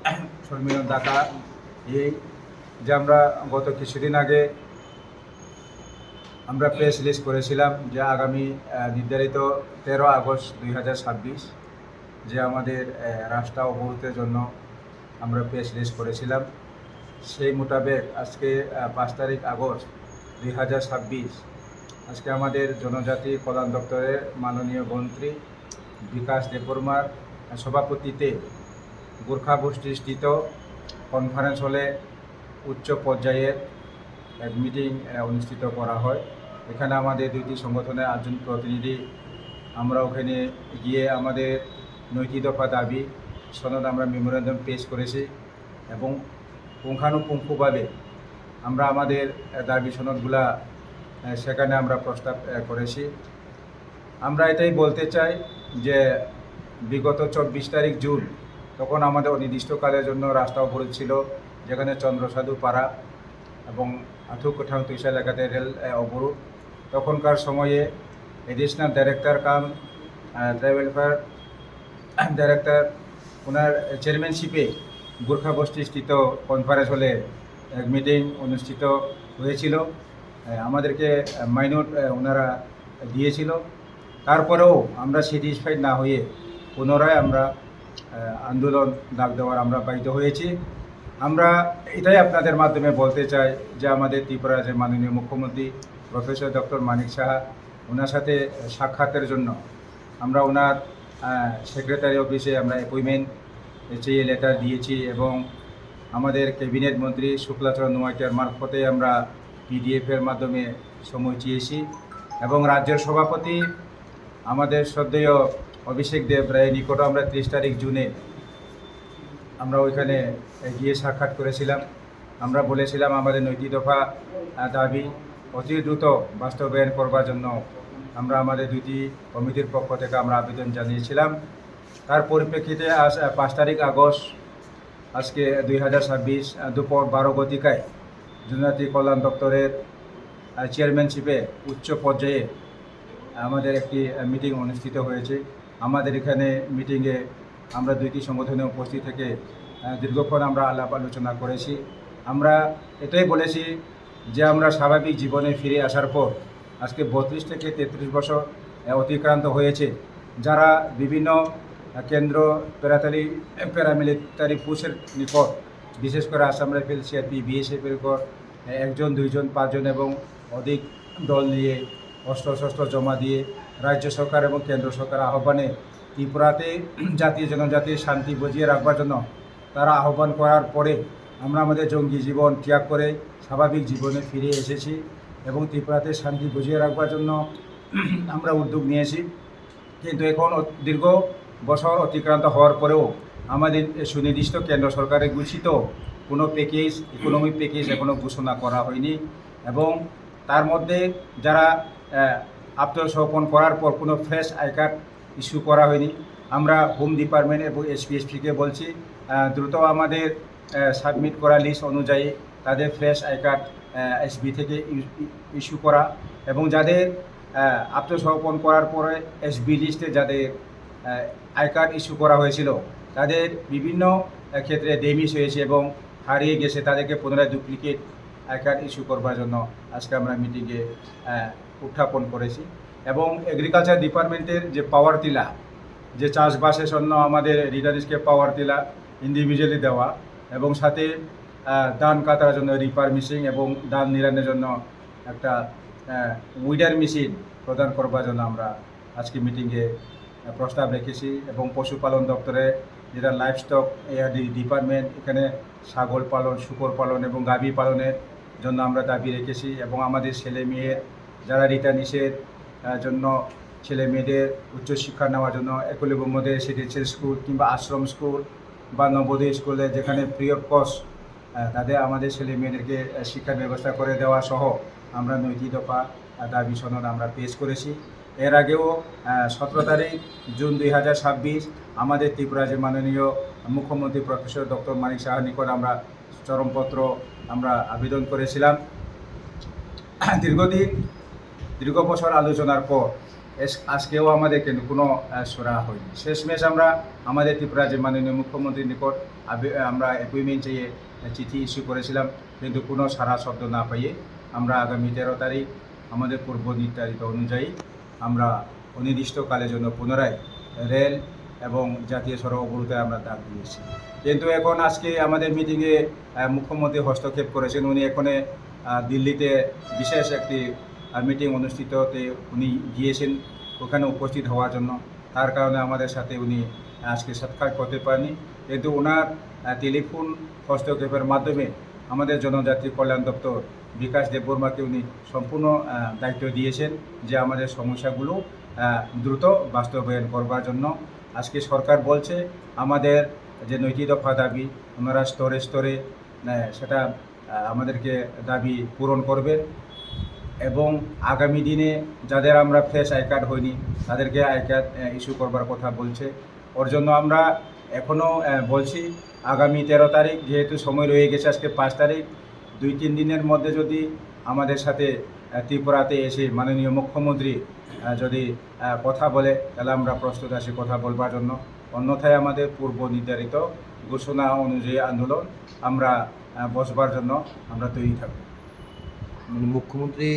সম্মেলন ডাকা এই যে আমরা গত কিছুদিন আগে আমরা প্রেস রিলিজ করেছিলাম যে আগামী নির্ধারিত 13 আগস্ট 2026 যে আমাদের রাস্তা অবরোধের জন্য আমরা প্রেস রিলিজ করেছিলাম, সেই মোতাবেক আজকে 5 তারিখ আগস্ট 2026 আজকে আমাদের জনজাতি কল্যাণ দপ্তরের মাননীয় মন্ত্রী বিকাশ দেববর্মার সভাপতিত্বে গোর্খা গোষ্ঠীস্থিত কনফারেন্স হলে উচ্চ পর্যায়ের এক মিটিং অনুষ্ঠিত করা হয়। এখানে আমাদের দুইটি সংগঠনের 8 জন প্রতিনিধি আমরা ওখানে গিয়ে আমাদের নৈতিক দফা দাবি সনদ আমরা মেমোরেন্ডাম পেশ করেছি এবং পুঙ্খানুপুঙ্খভাবে আমরা আমাদের দাবি সনদগুলা সেখানে আমরা প্রস্তাব করেছি। আমরা এটাই বলতে চাই যে বিগত 24 তারিখ জুন তখন আমাদের অনির্দিষ্টকালের জন্য রাস্তা অবরোধ ছিল, যেখানে চন্দ্রসাধু পাড়া এবং আথুকোঠাং তুইসা এলাকাতে রেল অবরোধ। তখনকার সময়ে এডিশনাল ডাইরেক্টর কাম ট্রাইবেল ওয়েলফেয়ার ডাইরেক্টর ওনার চেয়ারম্যানশিপে গোর্খা গোষ্ঠীস্থিত কনফারেন্স হলে এক মিটিং অনুষ্ঠিত হয়েছিল। আমাদেরকে মাইনট ওনারা দিয়েছিল। তারপরেও আমরা স্যাটিসফাইড না হয়ে পুনরায় আমরা আন্দোলন ডাক দেওয়ার আমরা বাধ্য হয়েছি। আমরা এটাই আপনাদের মাধ্যমে বলতে চাই যে আমাদের ত্রিপুরা রাজ্যের মাননীয় মুখ্যমন্ত্রী প্রফেসর ডক্টর মানিক সাহা, ওনার সাথে সাক্ষাতের জন্য আমরা ওনার সেক্রেটারি অফিসে আমরা অ্যাপয়েন্টমেন্ট চেয়ে লেটার দিয়েছি এবং আমাদের ক্যাবিনেট মন্ত্রী শুক্লাচরণ নোয়াইটার মারফতে আমরা পিডিএফের মাধ্যমে সময় চেয়েছি এবং রাজ্যের সভাপতি আমাদের শ্রদ্ধেয় অভিষেক দেব রায়ের নিকট আমরা 30 তারিখ জুনে আমরা ওইখানে গিয়ে সাক্ষাৎ করেছিলাম। আমরা বলেছিলাম আমাদের নৈতিক দফা দাবি অতি দ্রুত বাস্তবায়ন করবার জন্য আমরা আমাদের দুটি কমিটির পক্ষ থেকে আমরা আবেদন জানিয়েছিলাম। তার পরিপ্রেক্ষিতে আজ 5 তারিখ আগস্ট আজকে 2026 দুপুর 12 ঘটিকায় জনজাতি কল্যাণ দপ্তরের চেয়ারম্যানশিপে উচ্চ পর্যায়ে আমাদের একটি মিটিং অনুষ্ঠিত হয়েছে। আমাদের এখানে মিটিংয়ে আমরা দুইটি সংগঠনে উপস্থিত থেকে দীর্ঘক্ষণ আমরা আলাপ আলোচনা করেছি। আমরা এটাই বলেছি যে আমরা স্বাভাবিক জীবনে ফিরে আসার পর আজকে 32 থেকে 33 বছর অতিক্রান্ত হয়েছে। যারা বিভিন্ন কেন্দ্র প্যারামিলিটারি ফোর্সের নিকট, বিশেষ করে আসাম রাইফেল, সিআরপি, বিএসএফের নিকট 1 জন 2 জন 5 জন এবং অধিক দল নিয়ে অস্ত্র জমা দিয়ে রাজ্য সরকার এবং কেন্দ্র সরকার আহ্বানে ত্রিপুরাতে জাতীয় জনজাতির শান্তি বজিয়ে রাখবার জন্য তারা আহ্বান করার পরে আমরা আমাদের জঙ্গি জীবন ত্যাগ করে স্বাভাবিক জীবনে ফিরে এসেছি এবং ত্রিপুরাতে শান্তি বজিয়ে রাখবার জন্য আমরা উদ্যোগ নিয়েছি। কিন্তু এখন দীর্ঘ বছর অতিক্রান্ত হওয়ার পরেও আমাদের সুনির্দিষ্ট কেন্দ্র সরকারের ঘোষিত কোনো প্যাকেজ, ইকোনমিক প্যাকেজ এখনও ঘোষণা করা হয়নি এবং তার মধ্যে যারা আত্মসমর্পণ করার পর কোনো ফ্রেশ আই কার্ড ইস্যু করা হয়নি। আমরা হোম ডিপার্টমেন্ট এবং এসপিএসপিকে বলছি দ্রুত আমাদের সাবমিট করা লিস্ট অনুযায়ী তাদের ফ্রেশ আই কার্ড এসবি থেকে ইস্যু করা এবং যাদের আত্মসমর্পণ করার পরে এসবি লিস্টে যাদের আই কার্ড ইস্যু করা হয়েছিল তাদের বিভিন্ন ক্ষেত্রে ড্যামেজ হয়েছে এবং হারিয়ে গেছে, তাদেরকে পুনরায় ডুপ্লিকেট আই কার্ড ইস্যু করবার জন্য আজকে আমরা মিটিংয়ে উত্থাপন করেছি। এবং এগ্রিকালচার ডিপার্টমেন্টের যে পাওয়ার টিলা, যে চাষবাসের জন্য আমাদের রিটারিসকে পাওয়ার টিলা ইন্ডিভিজুয়ালি দেওয়া এবং সাথে ধান কাটার জন্য রিপার মেশিন এবং ধান নিড়ানোর জন্য একটা উইডার মেশিন প্রদান করবার জন্য আমরা আজকে মিটিংয়ে প্রস্তাব রেখেছি। এবং পশুপালন দপ্তরে যেটা লাইফ স্টক ডিপার্টমেন্ট, এখানে ছাগল পালন, শূকর পালন এবং গাভী পালনের জন্য আমরা দাবি রেখেছি এবং আমাদের ছেলে মেয়ের যারা রিটার্নিসের জন্য ছেলে মেয়েদের উচ্চশিক্ষা নেওয়ার জন্য একলব্য মধ্যে রেসিডেন্সিয়াল স্কুল কিংবা আশ্রম স্কুল বা নবোদয় স্কুলে যেখানে ফ্রি অফ কস্ট তাদের আমাদের ছেলে মেয়েদেরকে শিক্ষার ব্যবস্থা করে দেওয়া সহ আমরা নৈতিক দফা দাবি সনদ আমরা পেশ করেছি। এর আগেও 17 তারিখ জুন 2026 আমাদের ত্রিপুরা রাজ্যের মাননীয় মুখ্যমন্ত্রী প্রফেসর ডক্টর মানিক সাহার নিকট আমরা চরমপত্র আমরা আবেদন করেছিলাম। দীর্ঘ বছর আলোচনার পর আজকেও আমাদের কিন্তু কোনো সরা হয়নি। শেষমেশ আমরা আমাদের ত্রিপুরা যে মাননীয় মুখ্যমন্ত্রীর নিকট আমরা অ্যাপয়েন্টমেন্ট চেয়ে চিঠি ইস্যু করেছিলাম, কিন্তু কোনো সাড়া শব্দ না পেয়ে আমরা আগামী 13 তারিখ আমাদের পূর্ব নির্ধারিত অনুযায়ী আমরা অনির্দিষ্টকালের জন্য পুনরায় রেল এবং জাতীয় সড়ক অবরোধে আমরা ডাক দিয়েছি। কিন্তু এখন আজকে আমাদের মিটিংয়ে মুখ্যমন্ত্রী হস্তক্ষেপ করেছেন। উনি এখানে দিল্লিতে বিশেষ একটি মিটিং অনুষ্ঠিততে উনি গিয়েছেন ওখানে উপস্থিত হওয়ার জন্য। তার কারণে আমাদের সাথে উনি আজকে সাক্ষাৎ করতে পারেনি, কিন্তু ওনার টেলিফোন হস্তক্ষেপের মাধ্যমে আমাদের জনজাতি কল্যাণ দপ্তর বিকাশ দেববর্মাকে উনি সম্পূর্ণ দায়িত্ব দিয়েছেন যে আমাদের সমস্যাগুলো দ্রুত বাস্তবায়ন করবার জন্য। আজকে সরকার বলছে আমাদের যে 9টি দফা দাবি ওনারা স্তরে স্তরে সেটা আমাদেরকে দাবি পূরণ করবেন এবং আগামী দিনে যাদের আমরা ফ্রেশ আই কার্ড হয়নি তাদেরকে আই কার্ড ইস্যু করবার কথা বলছে। ওর জন্য আমরা এখনও বলছি আগামী 13 তারিখ, যেহেতু সময় রয়ে গেছে আজকে 5 তারিখ, 2-3 দিনের মধ্যে যদি আমাদের সাথে ত্রিপুরাতে এসে মাননীয় মুখ্যমন্ত্রী যদি কথা বলে তাহলে আমরা প্রস্তুত আছি কথা বলবার জন্য। অন্যথায় আমাদের পূর্ব নির্ধারিত ঘোষণা অনুযায়ী আন্দোলন আমরা বসবার জন্য আমরা তৈরি থাকব। মুখ্যমন্ত্রী